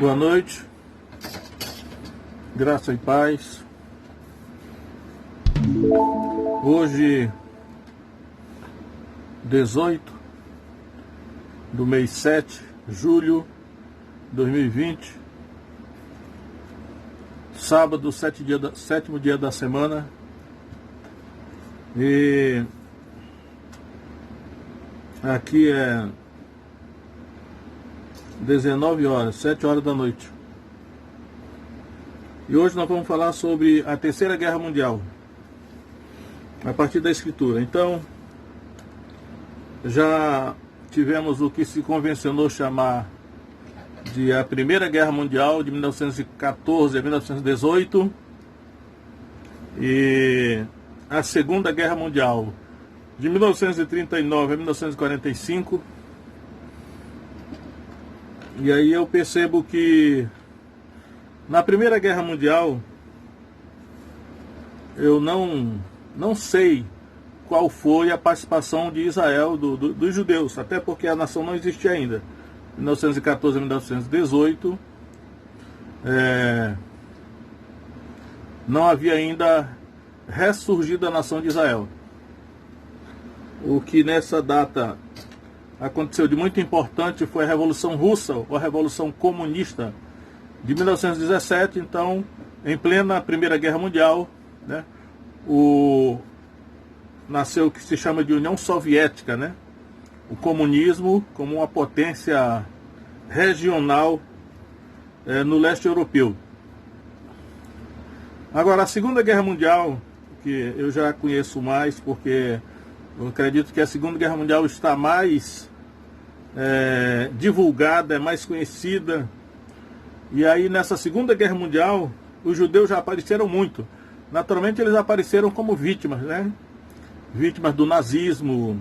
Boa noite, graça e paz. Hoje, 18 do mês 7, julho de 2020, sábado, sétimo dia da semana, e aqui é 19 horas, 7 horas da noite. E hoje nós vamos falar sobre a Terceira Guerra Mundial, a partir da Escritura. Então, já tivemos o que se convencionou chamar de a Primeira Guerra Mundial, de 1914 a 1918, e a Segunda Guerra Mundial, de 1939 a 1945. E aí eu percebo que na Primeira Guerra Mundial eu não sei qual foi a participação de Israel, dos judeus, até porque a nação não existia ainda. 1914 a 1918 não havia ainda ressurgido a nação de Israel. O que nessa data aconteceu de muito importante foi a Revolução Russa, ou a Revolução Comunista de 1917. Então, em plena Primeira Guerra Mundial, né, nasceu o que se chama de União Soviética, né? O comunismo como uma potência regional no leste europeu. Agora, a Segunda Guerra Mundial, que eu já conheço mais, porque eu acredito que a Segunda Guerra Mundial está mais divulgada, é mais conhecida. E aí, nessa Segunda Guerra Mundial, os judeus já apareceram muito. Naturalmente, eles apareceram como vítimas, né? Vítimas do nazismo,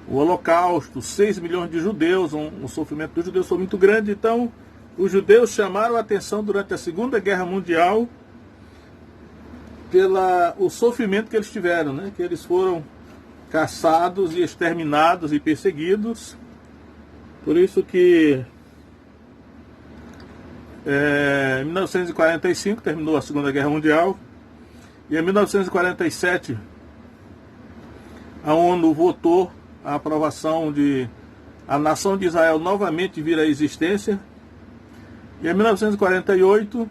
o Holocausto, 6 milhões de judeus, o sofrimento dos judeus foi muito grande. Então, os judeus chamaram a atenção durante a Segunda Guerra Mundial pelo sofrimento que eles tiveram, né? Que eles foram caçados e exterminados e perseguidos. Por isso que em 1945 terminou a Segunda Guerra Mundial, e em 1947 a ONU votou a aprovação de a nação de Israel novamente vir à existência, e em 1948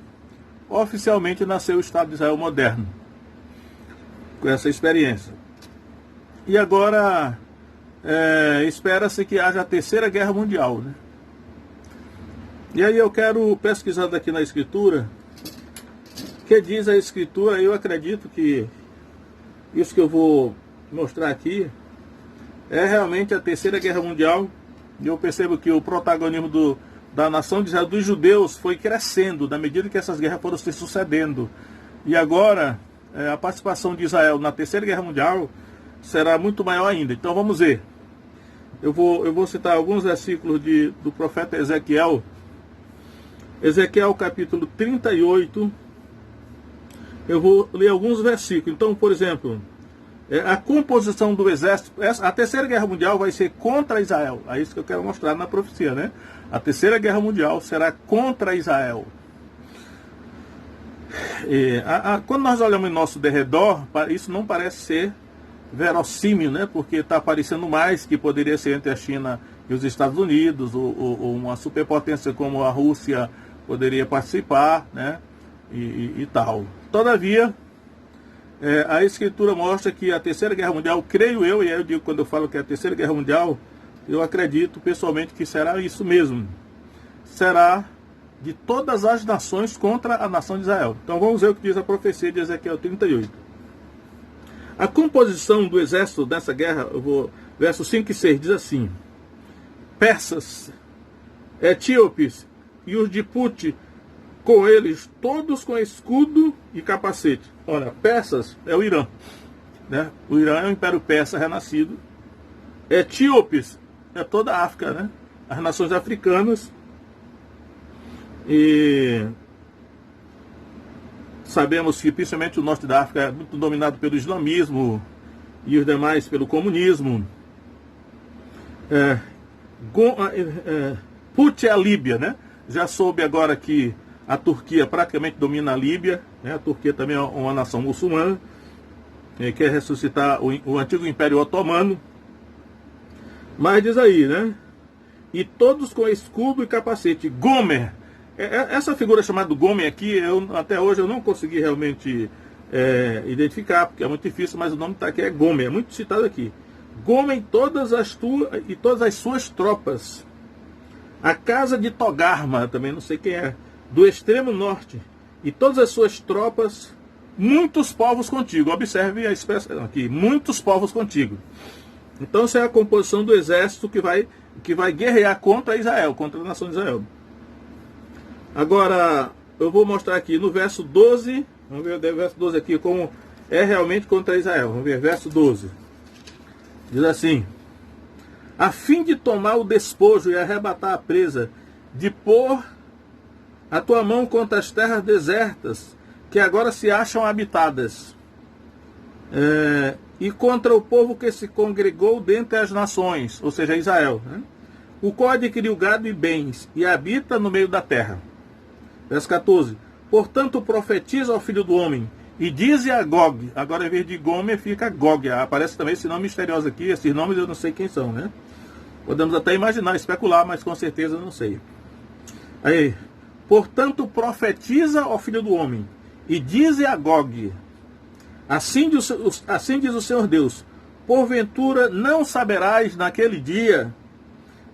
oficialmente nasceu o Estado de Israel moderno, com essa experiência. E agora espera-se que haja a Terceira Guerra Mundial, né? E aí eu quero pesquisar aqui na Escritura, que diz a Escritura. Eu acredito que isso que eu vou mostrar aqui é realmente a Terceira Guerra Mundial. E eu percebo que o protagonismo da nação de Israel, dos judeus, foi crescendo na medida que essas guerras foram se sucedendo. E agora a participação de Israel na Terceira Guerra Mundial será muito maior ainda. Então vamos ver. Eu vou citar alguns versículos do profeta Ezequiel. Ezequiel capítulo 38. Eu vou ler alguns versículos. Então, por exemplo, a composição do exército. A Terceira Guerra Mundial vai ser contra Israel. É isso que eu quero mostrar na profecia, né? A Terceira Guerra Mundial será contra Israel. Quando nós olhamos em nosso derredor, isso não parece ser verossímil, né? Porque está aparecendo mais que poderia ser entre a China e os Estados Unidos, ou uma superpotência como a Rússia poderia participar, né? E tal. Todavia, a Escritura mostra que a Terceira Guerra Mundial, creio eu, e aí eu digo, quando eu falo que é a Terceira Guerra Mundial, eu acredito pessoalmente que será isso mesmo. Será de todas as nações contra a nação de Israel. Então vamos ver o que diz a profecia de Ezequiel 38. A composição do exército dessa guerra, versos 5 e 6, diz assim: persas, etíopes e os de Put, com eles, todos com escudo e capacete. Olha, persas é o Irã, né? O Irã é o Império Persa renascido. Etíopes é toda a África, né? As nações africanas. E sabemos que principalmente o norte da África é muito dominado pelo islamismo e os demais pelo comunismo. Put é a Líbia, né? Já soube agora que a Turquia praticamente domina a Líbia, né? A Turquia também é uma nação muçulmana, quer ressuscitar o antigo Império Otomano. Mas diz aí, né? E todos com escudo e capacete. Gomer. Essa figura chamada Gomer aqui, até hoje eu não consegui realmente identificar, porque é muito difícil, mas o nome está aqui, é Gomer, é muito citado aqui. Gomer e todas as suas tropas. A casa de Togarma, também não sei quem é, do extremo norte, e todas as suas tropas, muitos povos contigo. Observe a expressão aqui, muitos povos contigo. Então essa é a composição do exército que vai guerrear contra Israel, contra a nação de Israel. Agora, eu vou mostrar aqui no verso 12, vamos ver o verso 12 aqui, como é realmente contra Israel. Vamos ver, verso 12. Diz assim: a fim de tomar o despojo e arrebatar a presa, de pôr a tua mão contra as terras desertas, que agora se acham habitadas, e contra o povo que se congregou dentre as nações, ou seja, Israel, né? O qual adquiriu gado e bens, e habita no meio da terra. Verso 14. Portanto profetiza ao filho do homem, e dize a Gog, agora em vez de Gomer fica Gog, aparece também esse nome misterioso aqui, esses nomes eu não sei quem são, né? Podemos até imaginar, especular, mas com certeza eu não sei. Aí, portanto profetiza ao filho do homem, e dize a Gog, assim diz o Senhor Deus, porventura não saberás naquele dia,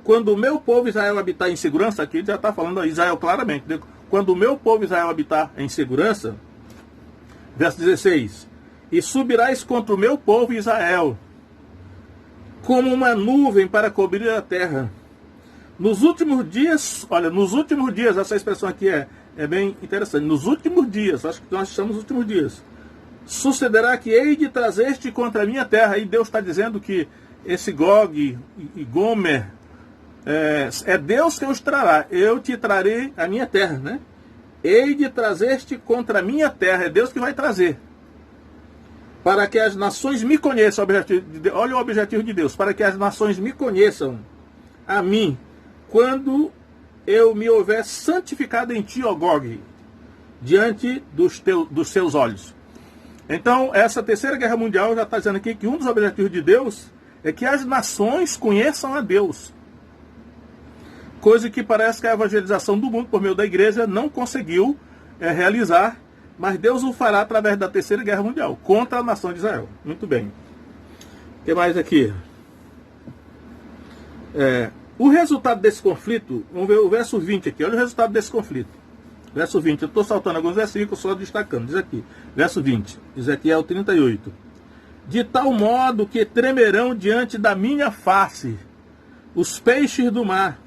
quando o meu povo Israel habitar em segurança, aqui já está falando a Israel claramente, né? Quando o meu povo Israel habitar em segurança, verso 16, e subirás contra o meu povo Israel, como uma nuvem para cobrir a terra. Nos últimos dias, olha, nos últimos dias, essa expressão aqui é bem interessante, nos últimos dias, acho que nós chamamos os últimos dias, sucederá que hei de trazer-te contra a minha terra. E Deus está dizendo que esse Gog e Gomer, é Deus que os trará. Eu te trarei a minha terra, né? Hei de trazer-te contra a minha terra. É Deus que vai trazer. Para que as nações me conheçam. Olha o objetivo de Deus. Para que as nações me conheçam a mim, quando eu me houver santificado em ti, ó Gog, diante dos seus olhos. Então, essa terceira guerra mundial já está dizendo aqui que um dos objetivos de Deus é que as nações conheçam a Deus. Coisa que parece que a evangelização do mundo por meio da igreja não conseguiu realizar, mas Deus o fará através da terceira guerra mundial, contra a nação de Israel. Muito bem. O que mais aqui? O resultado desse conflito, vamos ver o verso 20 aqui, olha o resultado desse conflito. Verso 20, eu estou saltando alguns versículos, só destacando, diz aqui, verso 20, Ezequiel 38. De tal modo que tremerão diante da minha face os peixes do mar,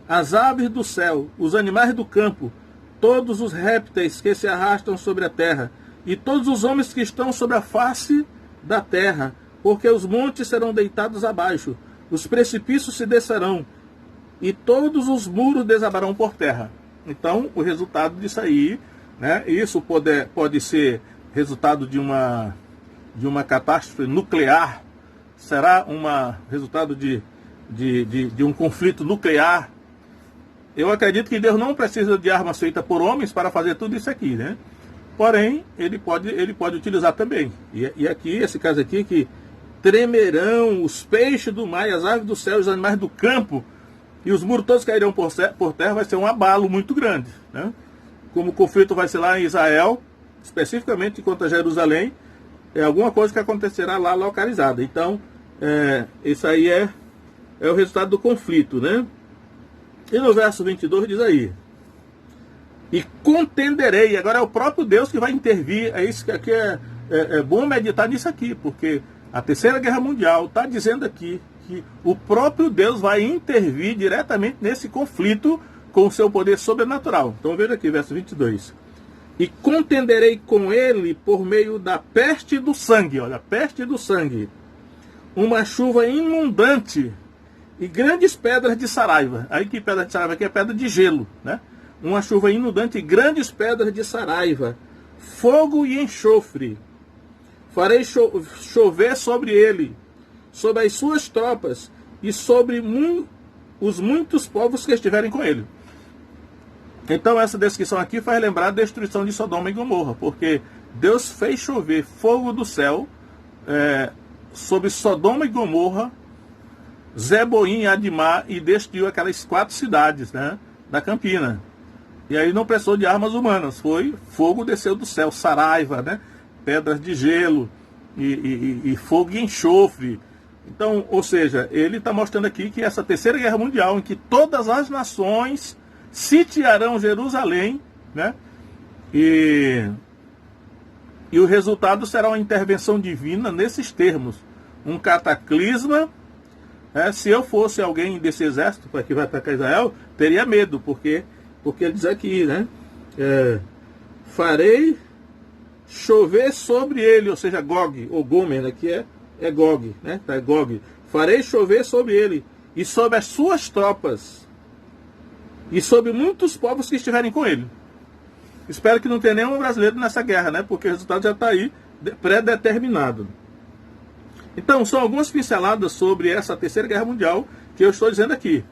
as aves do céu, os animais do campo, todos os répteis que se arrastam sobre a terra, e todos os homens que estão sobre a face da terra, porque os montes serão deitados abaixo, os precipícios se descerão, e todos os muros desabarão por terra. Então, o resultado disso aí, né, isso pode ser resultado de uma catástrofe nuclear, será resultado de um conflito nuclear. Eu acredito que Deus não precisa de armas feitas por homens para fazer tudo isso aqui, né? Porém, ele pode utilizar também. E aqui, esse caso aqui, que tremerão os peixes do mar, as aves do céu, os animais do campo, e os muros todos cairão por terra, vai ser um abalo muito grande, né? Como o conflito vai ser lá em Israel, especificamente contra Jerusalém, é alguma coisa que acontecerá lá localizada. Então, isso aí é o resultado do conflito, né? E no verso 22 diz aí: e contenderei. Agora é o próprio Deus que vai intervir. É isso que aqui é bom meditar nisso aqui, porque a terceira guerra mundial está dizendo aqui que o próprio Deus vai intervir diretamente nesse conflito com o seu poder sobrenatural. Então veja aqui, verso 22. E contenderei com ele por meio da peste do sangue. Olha, peste do sangue. Uma chuva inundante e grandes pedras de saraiva. Aí que pedra de saraiva aqui é pedra de gelo, né? Uma chuva inundante e grandes pedras de saraiva. Fogo e enxofre. Farei chover sobre ele, sobre as suas tropas e sobre os muitos povos que estiverem com ele. Então essa descrição aqui faz lembrar a destruição de Sodoma e Gomorra, porque Deus fez chover fogo do céu sobre Sodoma e Gomorra, Zeboim e Adimá, e destruiu aquelas 4 cidades, né, da Campina. E aí não precisou de armas humanas, foi fogo desceu do céu, saraiva, né, pedras de gelo e fogo e enxofre. Então, ou seja, ele está mostrando aqui que essa terceira guerra mundial, em que todas as nações sitiarão Jerusalém, né, e o resultado será uma intervenção divina nesses termos, um cataclisma. Se eu fosse alguém desse exército que vai atacar Israel, teria medo, porque ele diz aqui, né, farei chover sobre ele, ou seja, Gog, ou Gomer, aqui é Gog, né, é Gog. Farei chover sobre ele, e sobre as suas tropas, e sobre muitos povos que estiverem com ele. Espero que não tenha nenhum brasileiro nessa guerra, né, porque o resultado já está aí, pré-determinado. Então, são algumas pinceladas sobre essa terceira guerra mundial que eu estou dizendo aqui.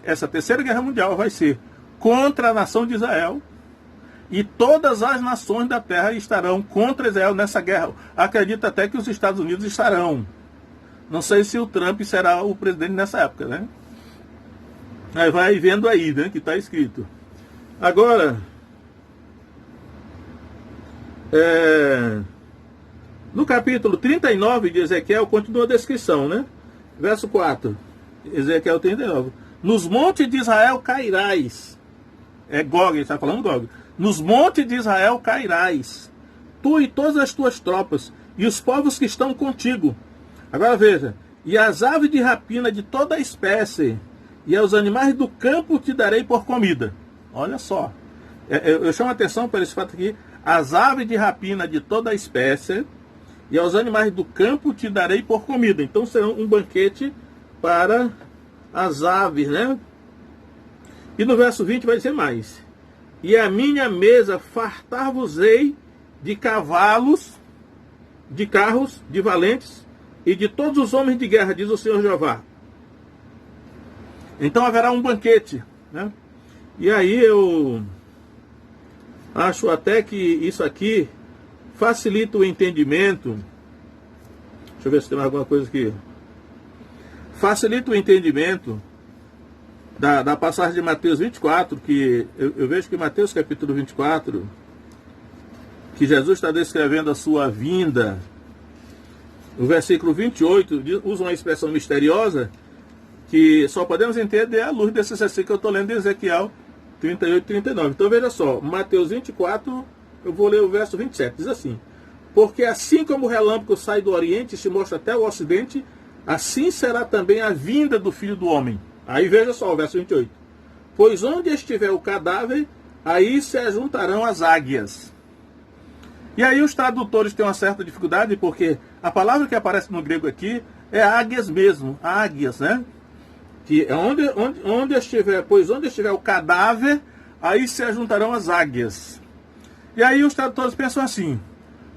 Essa terceira guerra mundial vai ser contra a nação de Israel, e todas as nações da terra estarão contra Israel nessa guerra. Acredito até que os Estados Unidos estarão. Não sei se o Trump será o presidente nessa época, né? Aí vai vendo aí, né, que está escrito. Agora, no capítulo 39 de Ezequiel, continua a descrição, né? Verso 4, Ezequiel 39. Nos montes de Israel cairás. É Gog, ele está falando Gog. Nos montes de Israel cairás, tu e todas as tuas tropas, e os povos que estão contigo. Agora veja, e as aves de rapina de toda a espécie, e aos animais do campo te darei por comida. Olha só, eu chamo a atenção para esse fato aqui. As aves de rapina de toda a espécie, e aos animais do campo te darei por comida. Então será um banquete para as aves, né? E no verso 20 vai dizer mais. E a minha mesa fartar-vos-ei de cavalos, de carros, de valentes, e de todos os homens de guerra, diz o Senhor Jeová. Então haverá um banquete, né? E aí eu acho até que isso aqui facilita o entendimento. Deixa eu ver se tem mais alguma coisa aqui. Facilita o entendimento da passagem de Mateus 24, que eu vejo que Mateus capítulo 24, que Jesus está descrevendo a sua vinda. O versículo 28 usa uma expressão misteriosa que só podemos entender à luz desse versículo que eu estou lendo de Ezequiel 38 e 39. Então veja só, Mateus 24, eu vou ler o verso 27, diz assim: porque assim como o relâmpago sai do oriente e se mostra até o ocidente, assim será também a vinda do Filho do Homem. Aí veja só o verso 28. Pois onde estiver o cadáver, aí se ajuntarão as águias. E aí os tradutores têm uma certa dificuldade, porque a palavra que aparece no grego aqui é águias mesmo, águias, né? Que é onde estiver, pois onde estiver o cadáver, aí se ajuntarão as águias. E aí os tradutores pensam assim,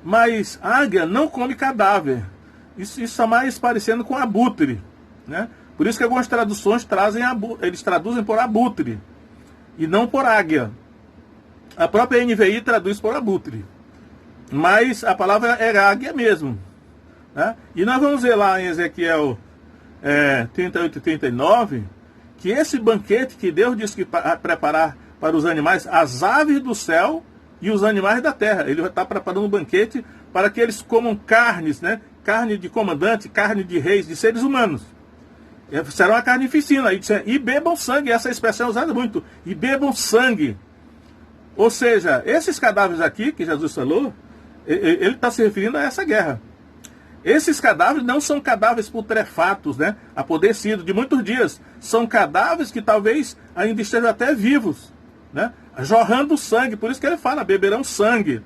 mas águia não come cadáver. Isso está mais parecendo com abutre, né? Por isso que algumas traduções eles traduzem por abutre e não por águia. A própria NVI traduz por abutre, mas a palavra é águia mesmo, né? E nós vamos ver lá em Ezequiel 38 e 39 que esse banquete que Deus disse que preparar para os animais, as aves do céu e os animais da terra, ele vai estar preparando um banquete para que eles comam carnes, né? Carne de comandante, carne de reis, de seres humanos. Será uma carnificina. E bebam sangue, essa expressão é usada muito. E bebam sangue. Ou seja, esses cadáveres aqui, que Jesus falou, ele está se referindo a essa guerra. Esses cadáveres não são cadáveres putrefatos, né? Apodrecidos de muitos dias. São cadáveres que talvez ainda estejam até vivos, né? Jorrando sangue. Por isso que ele fala, beberão sangue.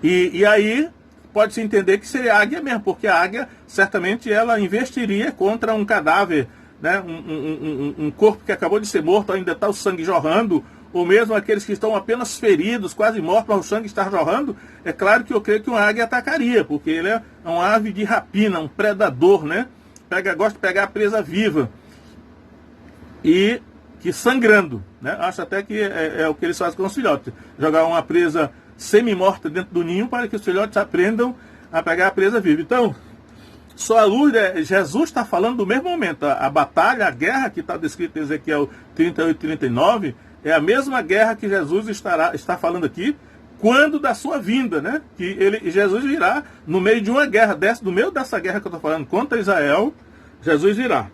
E aí pode-se entender que seria a águia mesmo, porque a águia, certamente, ela investiria contra um cadáver, né? Um corpo que acabou de ser morto, ainda está o sangue jorrando, ou mesmo aqueles que estão apenas feridos, quase mortos, mas o sangue está jorrando. É claro que eu creio que uma águia atacaria, porque ele é uma ave de rapina, um predador, né? Gosta de pegar a presa viva. E que sangrando, né? Acho até que é o que eles fazem com os filhotes. Jogar uma presa semi-morta dentro do ninho para que os filhotes aprendam a pegar a presa viva. Então, só a luz, Jesus está falando do mesmo momento. A batalha, a guerra que está descrita em Ezequiel 38 e 39, é a mesma guerra que Jesus está falando aqui, quando da sua vinda, né? Que Jesus virá no meio de uma guerra, no meio dessa guerra que eu estou falando contra Israel, Jesus virá.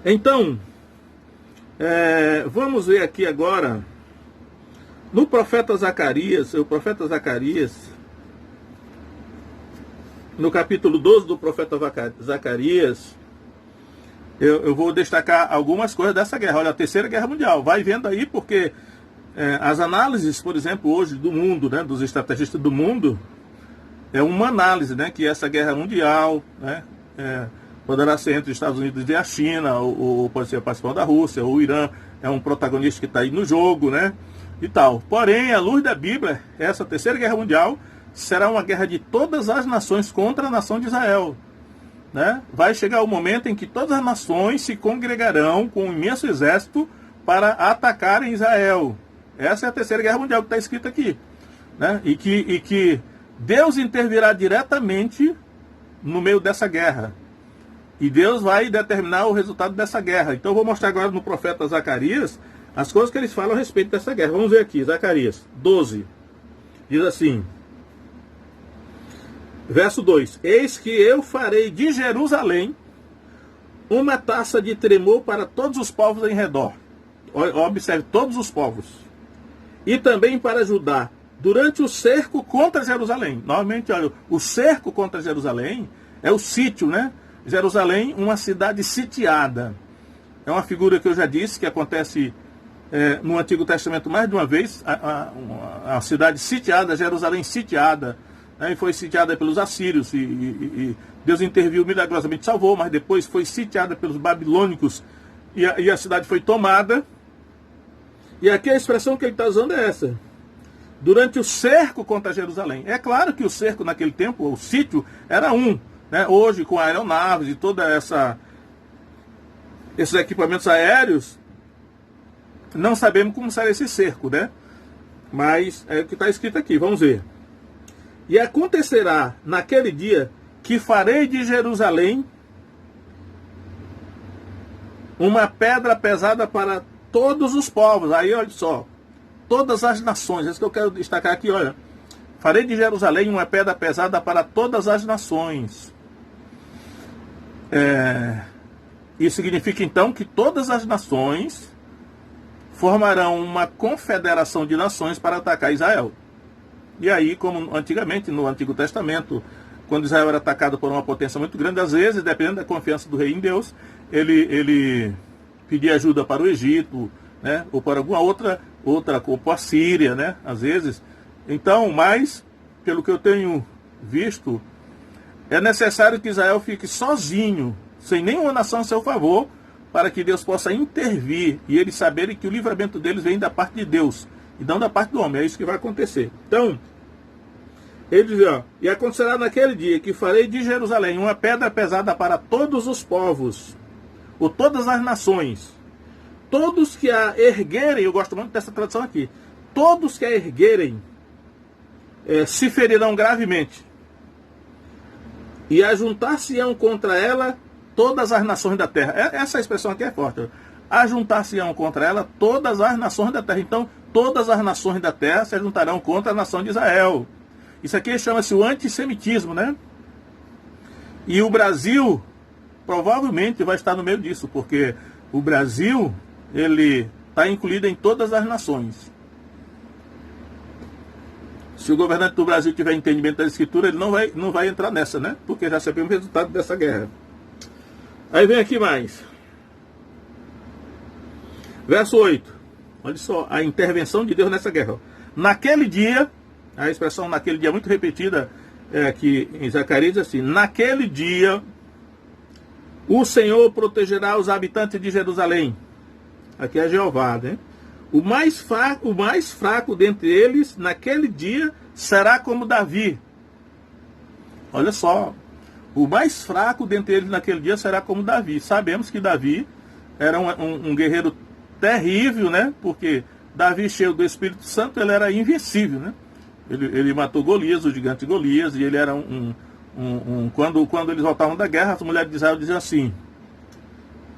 Então, vamos ver aqui agora, no profeta Zacarias, no capítulo 12 do profeta Zacarias, eu vou destacar algumas coisas dessa guerra. Olha, a Terceira Guerra Mundial. Vai vendo aí, porque as análises, por exemplo, hoje do mundo, né, dos estrategistas do mundo, é uma análise, né, que essa guerra mundial, né, poderá ser entre os Estados Unidos e a China, ou pode ser a participação da Rússia, ou o Irã é um protagonista que está aí no jogo, né, e tal. Porém, à luz da Bíblia, essa Terceira Guerra Mundial será uma guerra de todas as nações contra a nação de Israel, né? Vai chegar o momento em que todas as nações se congregarão com um imenso exército para atacarem Israel. Essa é a Terceira Guerra Mundial que está escrita aqui, né? E que Deus intervirá diretamente no meio dessa guerra. E Deus vai determinar o resultado dessa guerra. Então eu vou mostrar agora no profeta Zacarias as coisas que eles falam a respeito dessa guerra. Vamos ver aqui, Zacarias 12. Diz assim, verso 2: Eis que eu farei de Jerusalém uma taça de tremor para todos os povos em redor. Observe, todos os povos. E também para Judá, durante o cerco contra Jerusalém. Novamente, olha, o cerco contra Jerusalém é o sítio, né? Jerusalém, uma cidade sitiada. É uma figura que eu já disse, que acontece no Antigo Testamento mais de uma vez. A cidade sitiada, Jerusalém sitiada, né? E foi sitiada pelos assírios, e Deus interviu milagrosamente, salvou, mas depois foi sitiada pelos babilônicos, e a cidade foi tomada. E aqui a expressão que ele está usando é essa: durante o cerco contra Jerusalém. É claro que o cerco naquele tempo, o sítio, era né? Hoje, com aeronaves e toda esses equipamentos aéreos, não sabemos como será esse cerco, né? Mas é o que está escrito aqui, vamos ver. E acontecerá naquele dia que farei de Jerusalém uma pedra pesada para todos os povos. Aí, olha só, todas as nações. Isso que eu quero destacar aqui, olha. Farei de Jerusalém uma pedra pesada para todas as nações. Isso significa, então, que todas as nações formarão uma confederação de nações para atacar Israel. E aí, como antigamente, no Antigo Testamento, quando Israel era atacado por uma potência muito grande, às vezes, dependendo da confiança do rei em Deus, ele pedir ajuda para o Egito, né, ou para alguma outra ou para a Síria, né, às vezes. Então, mas, pelo que eu tenho visto, é necessário que Israel fique sozinho, sem nenhuma nação a seu favor, para que Deus possa intervir e eles saberem que o livramento deles vem da parte de Deus e não da parte do homem. É isso que vai acontecer. Então, ele diz, e acontecerá naquele dia que farei de Jerusalém uma pedra pesada para todos os povos, ou todas as nações. Todos que a erguerem, eu gosto muito dessa tradução aqui, todos que a erguerem se ferirão gravemente, e ajuntar-se-ão contra ela todas as nações da terra. Essa expressão aqui é forte. Ajuntar-se-ão contra ela todas as nações da terra. Então, todas as nações da terra se juntarão contra a nação de Israel. Isso aqui chama-se o antissemitismo, né? E o Brasil provavelmente vai estar no meio disso, porque o Brasil, ele está incluído em todas as nações. Se o governante do Brasil tiver entendimento da Escritura, ele não vai entrar nessa, né? Porque já sabemos o resultado dessa guerra. Aí vem aqui mais. Verso 8. Olha só, a intervenção de Deus nessa guerra. Naquele dia, a expressão naquele dia muito repetida aqui em Zacarias, assim: naquele dia o Senhor protegerá os habitantes de Jerusalém. Aqui é Jeová, né? O mais fraco dentre eles, naquele dia, será como Davi. Olha só. O mais fraco dentre eles naquele dia será como Davi. Sabemos que Davi era um guerreiro terrível, né? Porque Davi, cheio do Espírito Santo, ele era invencível, né? Ele matou Golias, o gigante Golias, e ele era quando eles voltavam da guerra, as mulheres de Israel diziam assim: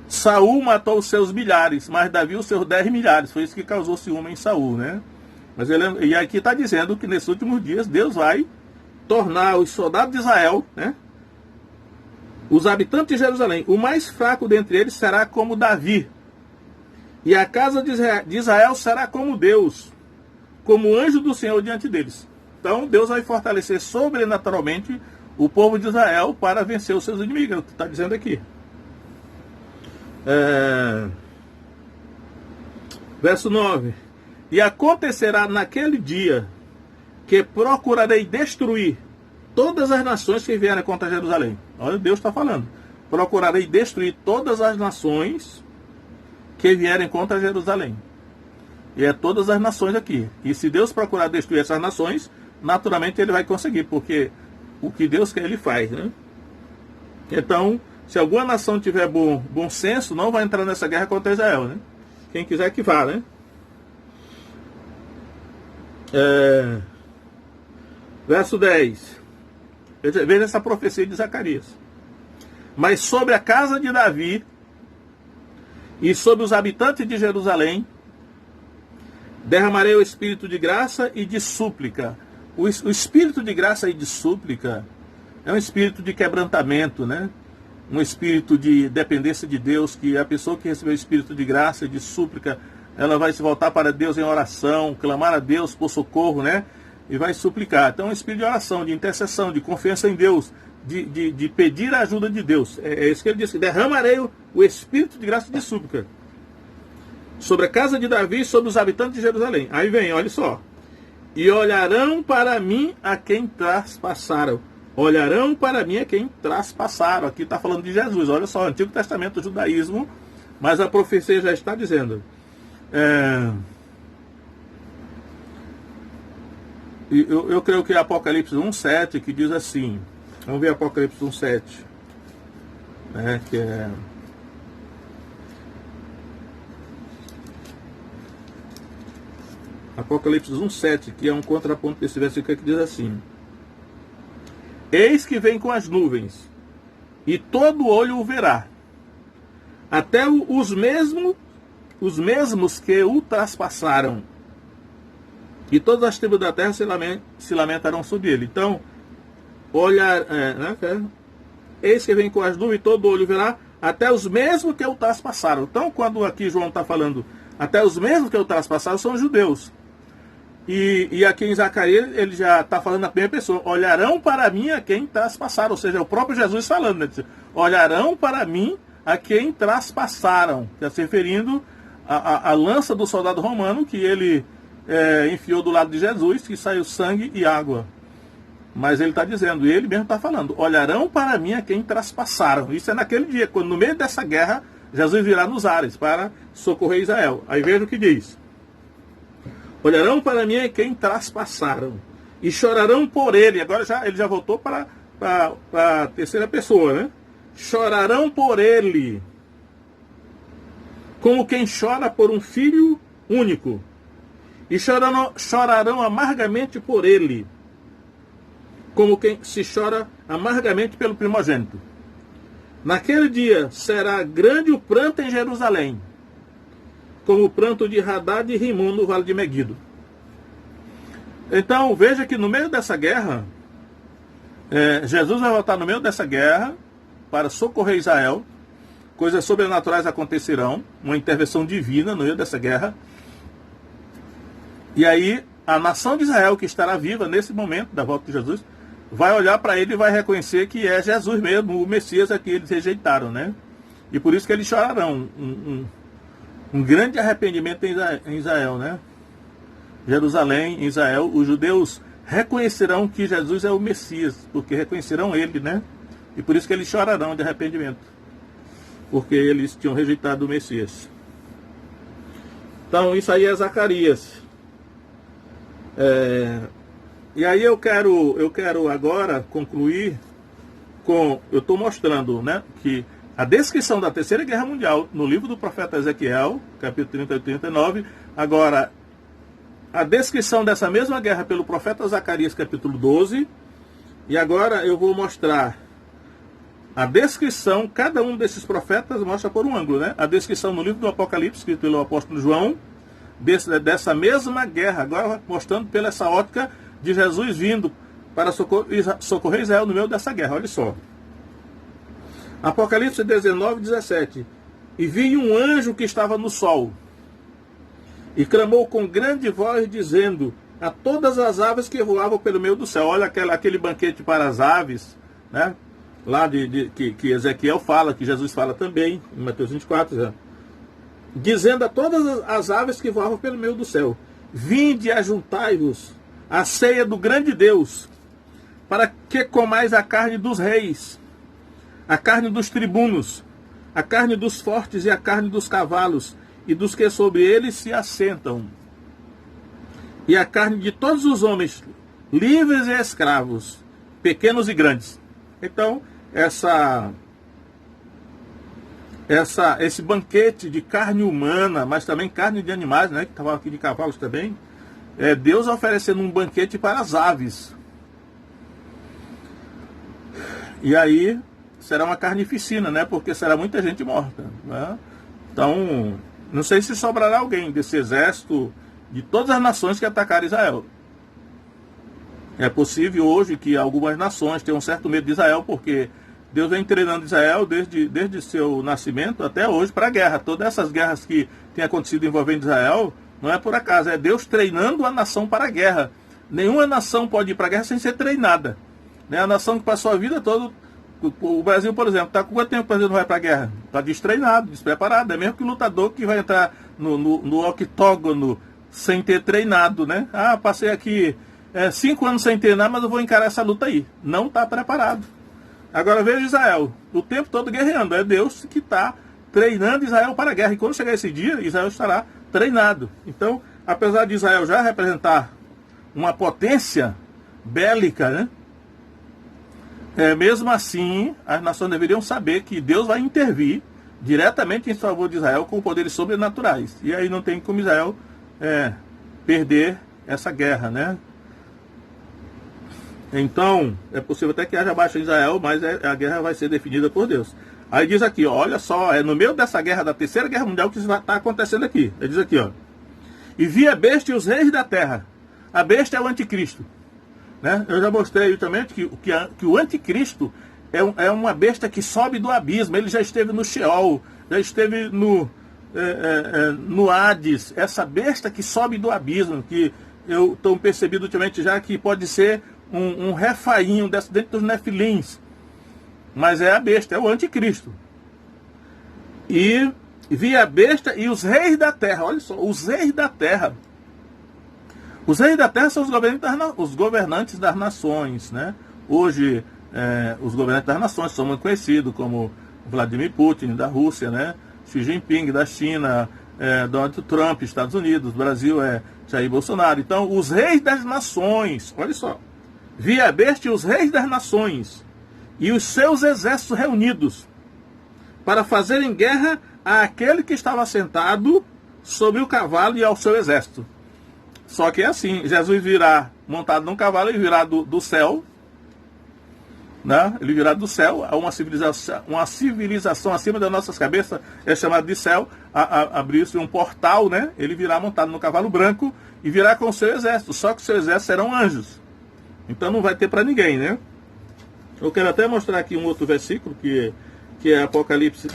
Saul matou os seus milhares, mas Davi os seus 10 milhares. Foi isso que causou ciúme em Saul, né? E aqui está dizendo que nesses últimos dias Deus vai tornar os soldados de Israel, né? Os habitantes de Jerusalém, o mais fraco dentre eles será como Davi. E a casa de Israel será como Deus, como anjo do Senhor diante deles. Então Deus vai fortalecer sobrenaturalmente o povo de Israel para vencer os seus inimigos. É o que está dizendo aqui. Verso 9. E acontecerá naquele dia que procurarei destruir todas as nações que vierem contra Jerusalém. Olha, Deus está falando. Procurarei destruir todas as nações que vierem contra Jerusalém. E é todas as nações aqui. E se Deus procurar destruir essas nações, naturalmente ele vai conseguir, porque o que Deus quer, ele faz, né? Então, se alguma nação tiver bom senso, não vai entrar nessa guerra contra Israel, né? Quem quiser que vá, né? Verso 10. Veja essa profecia de Zacarias. Mas sobre a casa de Davi e sobre os habitantes de Jerusalém derramarei o espírito de graça e de súplica. O espírito de graça e de súplica é um espírito de quebrantamento, né? Um espírito de dependência de Deus, que a pessoa que recebeu o espírito de graça e de súplica, ela vai se voltar para Deus em oração, clamar a Deus por socorro, né? E vai suplicar. Então é um espírito de oração, de intercessão, de confiança em Deus, de pedir a ajuda de Deus. É isso que ele diz, que derramarei o espírito de graça e de súplica sobre a casa de Davi e sobre os habitantes de Jerusalém. Aí vem, olha só. E olharão para mim a quem traspassaram. Olharão para mim a quem traspassaram. Aqui está falando de Jesus. Olha só, Antigo Testamento, o judaísmo, mas a profecia já está dizendo. Eu creio que é Apocalipse 1,7 que diz assim. Vamos ver Apocalipse 1,7. Que é... Apocalipse 1,7, que é um contraponto desse versículo que diz assim: Eis que vem com as nuvens, e todo olho o verá, até os mesmos que o traspassaram, e todas as tribos da terra se lamentarão sobre ele. Então, eis que vem com as nuvens, e todo olho verá, até os mesmos que o traspassaram. Então, quando aqui João está falando, até os mesmos que o traspassaram, são os judeus. E aqui em Zacarias, ele já está falando na primeira pessoa: olharão para mim a quem traspassaram. Ou seja, é o próprio Jesus falando, né? Olharão para mim a quem traspassaram. Está se referindo à lança do soldado romano que ele enfiou do lado de Jesus, que saiu sangue e água. Mas ele está dizendo, e ele mesmo está falando: olharão para mim a quem traspassaram. Isso é naquele dia, quando no meio dessa guerra, Jesus virá nos ares para socorrer Israel. Aí veja o que diz: olharão para mim a quem traspassaram, e chorarão por ele. Agora ele já voltou para a terceira pessoa, né? Chorarão por ele, como quem chora por um filho único, e chorarão amargamente por ele, como quem se chora amargamente pelo primogênito. Naquele dia será grande o pranto em Jerusalém, como o pranto de Hadad e Rimon no vale de Meguido. Então veja que no meio dessa guerra, Jesus vai voltar no meio dessa guerra para socorrer Israel. Coisas sobrenaturais acontecerão, uma intervenção divina no meio dessa guerra. E aí a nação de Israel, que estará viva nesse momento da volta de Jesus, vai olhar para ele e vai reconhecer que é Jesus mesmo, o Messias a que eles rejeitaram, né? E por isso que eles chorarão um grande arrependimento em Israel, né? Jerusalém, em Israel, os judeus reconhecerão que Jesus é o Messias, porque reconhecerão ele, né? E por isso que eles chorarão de arrependimento, porque eles tinham rejeitado o Messias. Então isso aí é Zacarias. E aí eu quero agora concluir com... Eu estou mostrando, né, que A descrição da Terceira Guerra Mundial no livro do profeta Ezequiel, capítulo 30 e 39. Agora, a descrição dessa mesma guerra pelo profeta Zacarias, capítulo 12. E agora eu vou mostrar a descrição, cada um desses profetas mostra por um ângulo, né? A descrição no livro do Apocalipse, escrito pelo apóstolo João, dessa mesma guerra, agora mostrando pela essa ótica de Jesus vindo para socorrer Israel no meio dessa guerra. Olha só. Apocalipse 19, 17. E vi um anjo que estava no sol, e clamou com grande voz, dizendo a todas as aves que voavam pelo meio do céu. Olha aquele banquete para as aves, né? Lá que Ezequiel fala, que Jesus fala também, em Mateus 24, já. Dizendo a todas as aves que voavam pelo meio do céu: vinde e ajuntai-vos à ceia do grande Deus, para que comais a carne dos reis, a carne dos tribunos, a carne dos fortes e a carne dos cavalos, e dos que sobre eles se assentam, e a carne de todos os homens, livres e escravos, pequenos e grandes. Então, esse banquete de carne humana, mas também carne de animais, né, que estava aqui de cavalos também, é Deus oferecendo um banquete para as aves. E aí será uma carnificina, né, porque será muita gente morta, né? Então, não sei se sobrará alguém desse exército de todas as nações que atacaram Israel. É possível hoje que algumas nações tenham um certo medo de Israel, porque Deus vem treinando Israel desde seu nascimento até hoje para a guerra. Todas essas guerras que têm acontecido envolvendo Israel, não é por acaso, é Deus treinando a nação para a guerra. Nenhuma nação pode ir para a guerra sem ser treinada, né? A nação que passou a vida toda, o Brasil, por exemplo, está com quanto tempo o Brasil não vai para a guerra? Está destreinado, despreparado. É mesmo que o lutador que vai entrar no octógono sem ter treinado, né? Ah, passei aqui 5 anos sem treinar, mas eu vou encarar essa luta aí. Não está preparado. Agora veja Israel, o tempo todo guerreando. É Deus que está treinando Israel para a guerra. E quando chegar esse dia, Israel estará treinado. Então, apesar de Israel já representar uma potência bélica, né? Mesmo assim, as nações deveriam saber que Deus vai intervir diretamente em favor de Israel com poderes sobrenaturais. E aí não tem como Israel perder essa guerra, né? Então, é possível até que haja baixa em Israel, mas a guerra vai ser definida por Deus. Aí diz aqui, ó, olha só, no meio dessa guerra, da Terceira Guerra Mundial, que está acontecendo aqui. Ele diz aqui, ó: e vi a besta e os reis da terra. A besta é o anticristo, né? Eu já mostrei justamente que o anticristo é uma besta que sobe do abismo. Ele já esteve no Sheol, já esteve no Hades. Essa besta que sobe do abismo, que eu estou percebido ultimamente já que pode ser um refainho dentro dos nefilins, mas é a besta, é o anticristo. E vi a besta e os reis da terra. Olha só, os reis da terra. Os reis da terra são os governantes das nações, né? Hoje, os governantes das nações são muito conhecidos, como Vladimir Putin, da Rússia, né? Xi Jinping, da China, Donald Trump, Estados Unidos, Brasil é Jair Bolsonaro. Então, os reis das nações, olha só, vi a besta e os reis das nações, e os seus exércitos reunidos, para fazerem guerra àquele que estava sentado sobre o cavalo e ao seu exército. Só que é assim, Jesus virá montado num cavalo e virá do céu, né? Ele virá do céu a uma civilização acima das nossas cabeças, é chamado de céu, abrir-se um portal, né? Ele virá montado no cavalo branco e virá com o seu exército, só que o seu exército serão anjos. Então não vai ter para ninguém, né? Eu quero até mostrar aqui um outro versículo, que é Apocalipse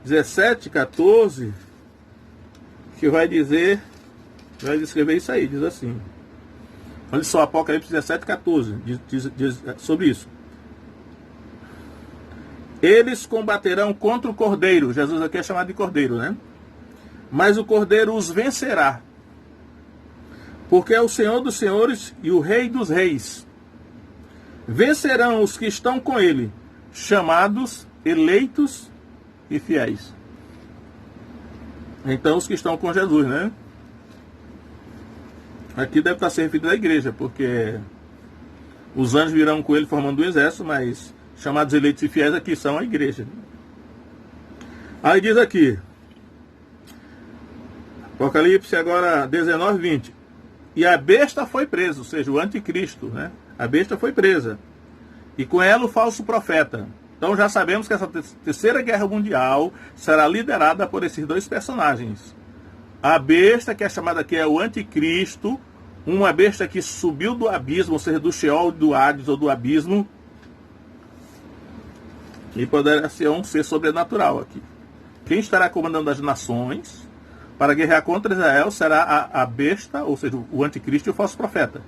17, 14, que vai descrever isso aí, diz assim. Olha só, Apocalipse 17, 14, diz sobre isso. Eles combaterão contra o Cordeiro. Jesus aqui é chamado de Cordeiro, né? Mas o Cordeiro os vencerá, porque é o Senhor dos senhores e o Rei dos reis. Vencerão os que estão com ele, chamados, eleitos e fiéis. Então, os que estão com Jesus, né? Aqui deve estar se referindo à igreja, porque os anjos virão com ele formando um exército, mas chamados, eleitos e fiéis aqui são a igreja. Aí diz aqui, Apocalipse agora 19, 20. E a besta foi presa, ou seja, o anticristo, né? A besta foi presa. E com ela o falso profeta. Então já sabemos que essa terceira guerra mundial será liderada por esses dois personagens. A besta, que é chamada aqui é o anticristo, uma besta que subiu do abismo, ou seja, do Sheol, do Hades ou do abismo, e poderá ser um ser sobrenatural aqui. Quem estará comandando as nações para guerrear contra Israel será a besta, ou seja, o anticristo e o falso profeta.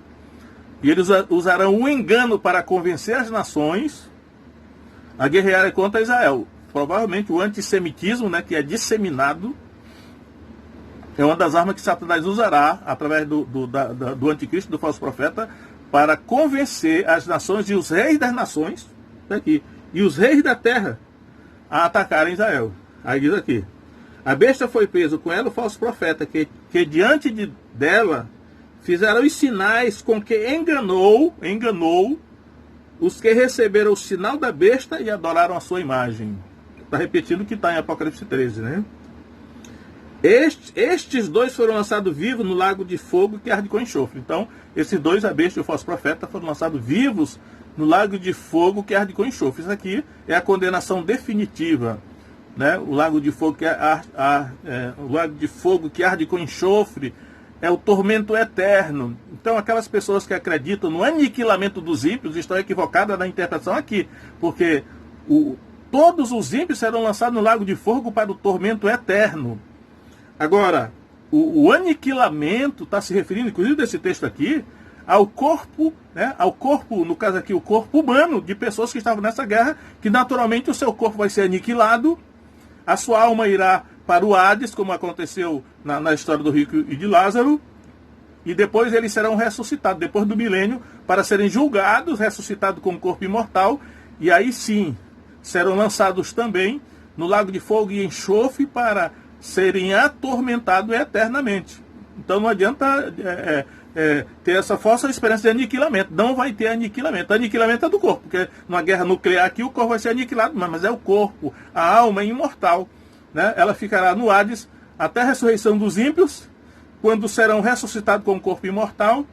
E eles usarão um engano para convencer as nações a guerrearem contra Israel. Provavelmente o antissemitismo, né, que é disseminado, é uma das armas que Satanás usará através do anticristo, do falso profeta, para convencer as nações e os reis das nações, daqui, e os reis da terra a atacarem Israel. Aí diz aqui, a besta foi presa com ela o falso profeta, que diante dela fizeram os sinais com que enganou os que receberam o sinal da besta e adoraram a sua imagem. Está repetindo o que está em Apocalipse 13, né? Estes dois foram lançados vivos no lago de fogo que arde com enxofre. Então, esses dois, a besta e o falso profeta, foram lançados vivos no lago de fogo que arde com enxofre. Isso aqui é a condenação definitiva, né? O lago de fogo o lago de fogo que arde com enxofre é o tormento eterno. Então, aquelas pessoas que acreditam no aniquilamento dos ímpios estão equivocadas na interpretação aqui, porque todos os ímpios serão lançados no lago de fogo para o tormento eterno. Agora, o aniquilamento está se referindo, inclusive desse texto aqui, ao corpo, né, ao corpo, no caso aqui, o corpo humano de pessoas que estavam nessa guerra, que naturalmente o seu corpo vai ser aniquilado, a sua alma irá para o Hades, como aconteceu na história do rico e de Lázaro, e depois eles serão ressuscitados, depois do milênio, para serem julgados, ressuscitados com o corpo imortal, e aí sim, serão lançados também no lago de fogo e enxofre para serem atormentados eternamente. Então não adianta ter essa falsa esperança de aniquilamento. Não vai ter aniquilamento. Aniquilamento é do corpo, porque numa guerra nuclear aqui o corpo vai ser aniquilado, mas é o corpo, a alma é imortal, né? Ela ficará no Hades até a ressurreição dos ímpios, quando serão ressuscitados com o corpo imortal,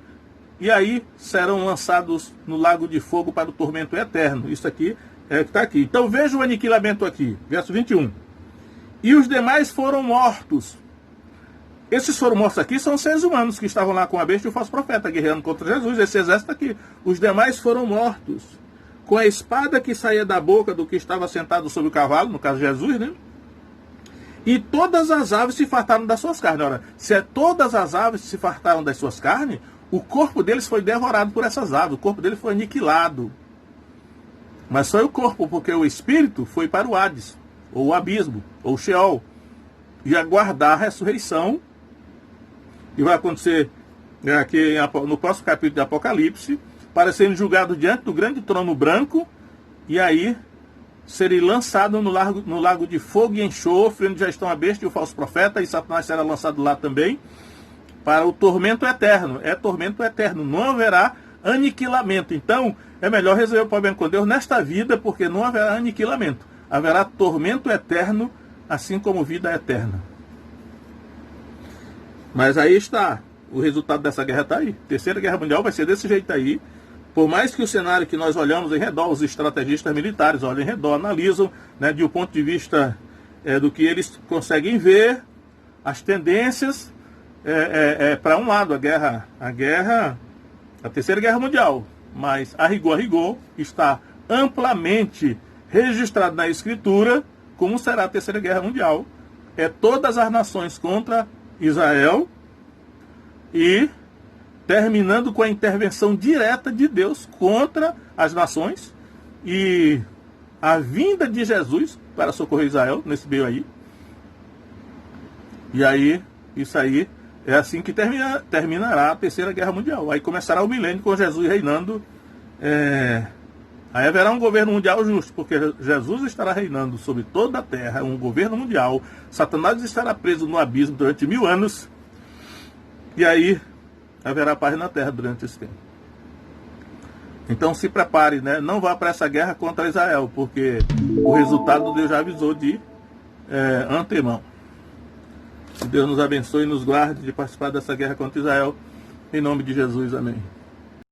e aí serão lançados no lago de fogo para o tormento eterno. Isso aqui é o que está aqui. Então veja o aniquilamento aqui, verso 21. E os demais foram mortos. Esses foram mortos aqui são os seres humanos que estavam lá com a besta e o falso profeta guerreando contra Jesus. Esse exército aqui. Os demais foram mortos com a espada que saía da boca do que estava sentado sobre o cavalo, no caso Jesus, né? E todas as aves se fartaram das suas carnes. Ora, se todas as aves se fartaram das suas carnes, o corpo deles foi devorado por essas aves. O corpo deles foi aniquilado. Mas foi o corpo, porque o espírito foi para o Hades, ou o abismo, ou o Sheol, e aguardar a ressurreição. E vai acontecer aqui no próximo capítulo de Apocalipse, para serem julgados diante do grande trono branco, e aí serem lançados no lago de fogo e enxofre, onde já estão a besta e o falso profeta, e Satanás será lançado lá também, para o tormento eterno. É tormento eterno, não haverá aniquilamento. Então, é melhor resolver o problema com Deus nesta vida, porque não haverá aniquilamento. Haverá tormento eterno, assim como vida eterna. Mas aí está, o resultado dessa guerra está aí. Terceira Guerra Mundial vai ser desse jeito aí. Por mais que o cenário que nós olhamos em redor, os estrategistas militares olham em redor, analisam, né, de um ponto de vista do que eles conseguem ver, as tendências, para um lado, a Terceira Guerra Mundial. Mas, a rigor, está amplamente registrado na Escritura como será a Terceira Guerra Mundial. É todas as nações contra Israel e terminando com a intervenção direta de Deus contra as nações e a vinda de Jesus para socorrer Israel nesse meio aí. E aí, isso aí é assim que terminará a Terceira Guerra Mundial. Aí começará o milênio com Jesus reinando. Aí haverá um governo mundial justo, porque Jesus estará reinando sobre toda a terra, um governo mundial. Satanás estará preso no abismo durante 1000 anos. E aí haverá paz na terra durante esse tempo. Então se prepare, né? Não vá para essa guerra contra Israel, porque o resultado Deus já avisou de antemão. Que Deus nos abençoe e nos guarde de participar dessa guerra contra Israel. Em nome de Jesus, amém.